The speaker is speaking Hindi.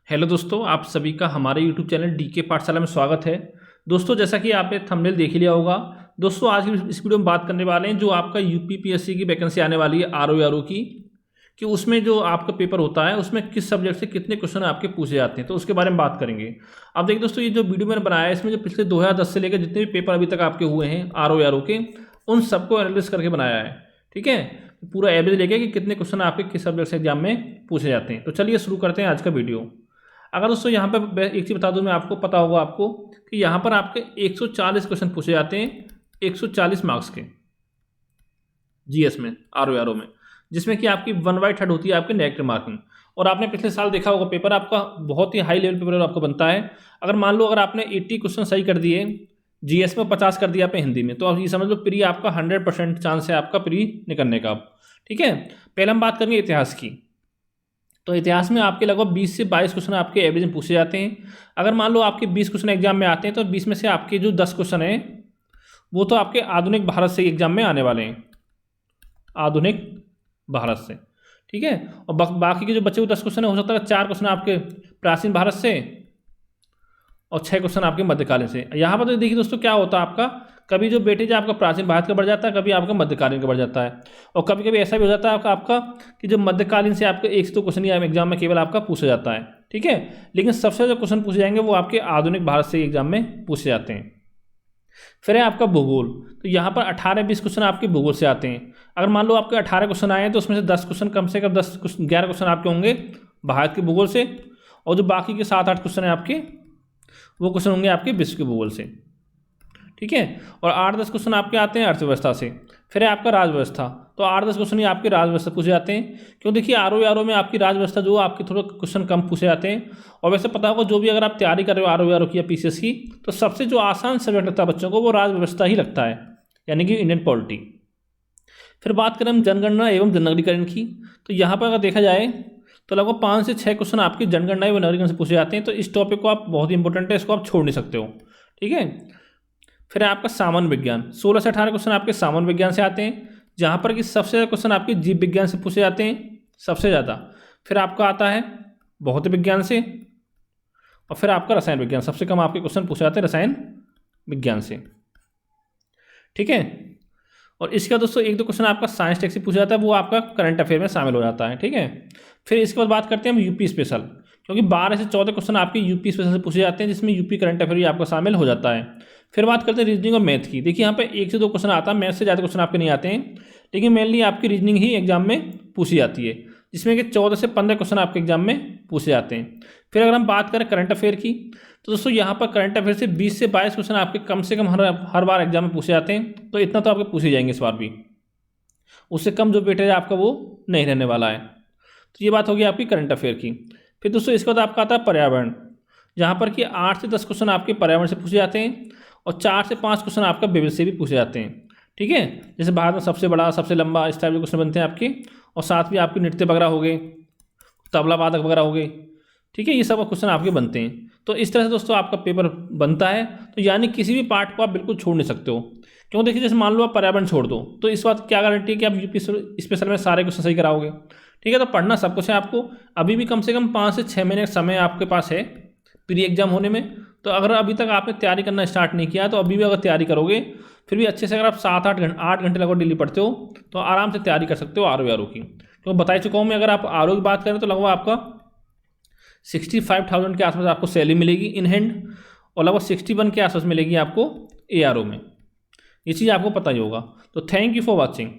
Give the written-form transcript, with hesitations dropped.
हेलो दोस्तों, आप सभी का हमारे यूट्यूब चैनल डीके पाठशाला में स्वागत है। दोस्तों, जैसा कि आपने थंबनेल देख ही लिया होगा, दोस्तों आज की इस वीडियो में बात करने वाले हैं जो आपका यूपीपीएससी की वैकेंसी आने वाली है आरओ की, कि उसमें जो आपका पेपर होता है उसमें किस सब्जेक्ट से कितने क्वेश्चन आपके पूछे जाते हैं, तो उसके बारे में बात करेंगे। अब देखिए दोस्तों, ये जो वीडियो मैंने बनाया है इसमें जो पिछले 2010 से लेकर जितने भी पेपर अभी तक आपके हुए हैं आरओ के, उन सबको एनालिसिस करके बनाया है। ठीक है, पूरा एवरेज लेके कि कितने क्वेश्चन आपके किस सब्जेक्ट से एग्जाम में पूछे जाते हैं। तो चलिए शुरू करते हैं आज का वीडियो। अगर दोस्तों यहाँ पर एक चीज़ बता दूँ मैं आपको, पता होगा आपको कि यहाँ पर आपके 140 क्वेश्चन पूछे जाते हैं 140 मार्क्स के जीएस में आरओ में, जिसमें कि आपकी 1/3 होती है आपकी नेगेटिव मार्किंग। और आपने पिछले साल देखा होगा पेपर आपका बहुत ही हाई लेवल पेपर आपका बनता है। अगर मान लो अगर आपने 80 क्वेश्चन सही कर दिए जीएस में, 50 कर दिया आपने हिंदी में, तो आप ये समझ लो प्री आपका 100% चांस है आपका प्री निकलने का। ठीक है, पहले हम बात करेंगे इतिहास की। तो इतिहास में आपके लगभग 20 से 22 क्वेश्चन आपके एवरेज में पूछे जाते हैं। अगर मान लो आपके 20 क्वेश्चन एग्जाम में आते हैं तो 20 में से आपके जो 10 क्वेश्चन हैं वो तो आपके आधुनिक भारत से एग्जाम में आने वाले हैं, आधुनिक भारत से। ठीक है, और बाकी के जो बचे हुए 10 क्वेश्चन है, हो सकता है 4 क्वेश्चन आपके प्राचीन भारत से और 6 क्वेश्चन आपके मध्यकालीन से। यहाँ पर तो देखिए दोस्तों क्या होता है आपका, कभी जो बेटे जो आपका प्राचीन भारत का बढ़ जाता है, कभी आपका मध्यकालीन का बढ़ जाता है, और कभी कभी ऐसा भी हो जाता है आपका कि जो मध्यकालीन से आपके 1 से 2 क्वेश्चन ही एग्जाम में केवल आपका पूछा जाता है। ठीक है, लेकिन सबसे जो क्वेश्चन पूछे जाएंगे वो आपके आधुनिक भारत से एग्जाम में पूछे जाते हैं। फिर है आपका भूगोल। तो यहाँ पर 18-20 क्वेश्चन आपके भूगोल से आते हैं। अगर मान लो आपके 18 क्वेश्चन आए हैं तो उसमें से 10 क्वेश्चन कम से कम 11 क्वेश्चन आपके होंगे भारत के भूगोल से, और जो बाकी के 7-8 क्वेश्चन हैं आपके वो क्वेश्चन होंगे आपके विश्व के भूगोल से। ठीक है, और 8-10 क्वेश्चन आपके आते हैं अर्थव्यवस्था से। फिर है आपका राजव्यवस्था। तो 8-10 क्वेश्चन ही आपके राजव्यवस्था पूछे जाते हैं। क्यों, देखिए आरओ में आपकी राजव्यवस्था जो आपके थोड़े क्वेश्चन कम पूछे जाते हैं। और वैसे पता होगा जो भी अगर आप तैयारी कर रहे हो आरओ की या पीसीएस की, तो सबसे जो आसान सब्जेक्ट लगता है बच्चों को वो राजव्यवस्था ही लगता है, यानी कि इंडियन पॉलिटी। फिर बात करें हम जनगणना एवं जननागरीकरण की, तो यहाँ पर अगर देखा जाए तो लगभग 5 से 6 क्वेश्चन आपकी जनगणना एवं नागरिकरण से पूछे जाते हैं। तो इस टॉपिक को आप बहुत ही इंपॉर्टेंट है, इसको आप छोड़ नहीं सकते हो। ठीक है, फिर है आपका सामान्य विज्ञान। 16 से 18 क्वेश्चन आपके सामान्य विज्ञान से आते हैं, जहाँ पर कि सबसे ज़्यादा क्वेश्चन आपके जीव विज्ञान से पूछे जाते हैं, सबसे ज़्यादा। फिर आपका आता है भौतिक विज्ञान से, और फिर आपका रसायन विज्ञान। सबसे कम आपके क्वेश्चन पूछे जाते हैं रसायन विज्ञान से। ठीक है, और इसका दोस्तों 1-2 क्वेश्चन आपका साइंस टेक से पूछा जाता है, वो आपका करंट अफेयर में शामिल हो जाता है। ठीक है, फिर इसके बाद बात करते हैं हम यूपी स्पेशल, क्योंकि 12 से 14 क्वेश्चन आपके यूपी स्पेशल से पूछे जाते हैं, जिसमें यूपी करंट अफेयर भी आपका शामिल हो जाता है। फिर बात करते हैं रीजनिंग और मैथ की। देखिए यहाँ पे 1 से 2 क्वेश्चन आता है, मैथ से ज़्यादा क्वेश्चन आपके नहीं आते हैं, लेकिन मेनली आपकी रीजनिंग ही एग्जाम में पूछी जाती है, जिसमें कि 14 से 15 क्वेश्चन आपके एग्जाम में पूछे जाते हैं। फिर अगर हम बात करें करंट अफेयर की, तो दोस्तों यहाँ पर करंट अफेयर से 20 से 22 क्वेश्चन आपके कम से कम हर बार एग्जाम में पूछे जाते हैं। तो इतना तो आपके पूछे जाएंगे इस बार भी, उससे कम जो वेटेज आपका वो नहीं रहने वाला है। तो ये बात होगी आपकी करंट अफेयर की। फिर दोस्तों इसके बाद आपका आता है पर्यावरण, जहाँ पर कि 8 से 10 क्वेश्चन आपके पर्यावरण से पूछे जाते हैं, और 4 से 5 क्वेश्चन आपका विविध से भी पूछे जाते हैं। ठीक है, जैसे भारत में सबसे बड़ा सबसे लंबा, इस टाइप के क्वेश्चन बनते हैं आपके, और साथ में आपके नृत्य वगैरह हो गए, तबला वादक वगैरह हो गए। ठीक है, ये सब क्वेश्चन आपके बनते हैं। तो इस तरह से दोस्तों आपका पेपर बनता है। तो यानी किसी भी पार्ट को आप बिल्कुल छोड़ नहीं सकते हो। क्यों, देखिए जैसे मान लो आप पर्यावरण छोड़ दो, तो इस बात क्या गारंटी है कि आप यूपी स्पेशल में सारे क्वेश्चन सही कराओगे। ठीक है, तो पढ़ना सब कुछ है आपको। अभी भी कम से कम 5 से 6 महीने का समय आपके पास है प्री एग्जाम होने में। तो अगर अभी तक आपने तैयारी करना स्टार्ट नहीं किया, तो अभी भी अगर तैयारी करोगे, फिर भी अच्छे से अगर आप 8 घंटे लगभग डेली पढ़ते हो, तो आराम से तैयारी कर सकते हो आरओ की। क्योंकि बता ही चुका हूँ मैं, अगर आप आरओ की बात करें तो लगभग आपका 65,000 के आसपास आपको सैलरी मिलेगी इन हैंड, और लगभग 61 के आसपास मिलेगी आपको एआरओ में। ये चीज़ आपको पता ही होगा। तो थैंक यू फॉर वॉचिंग।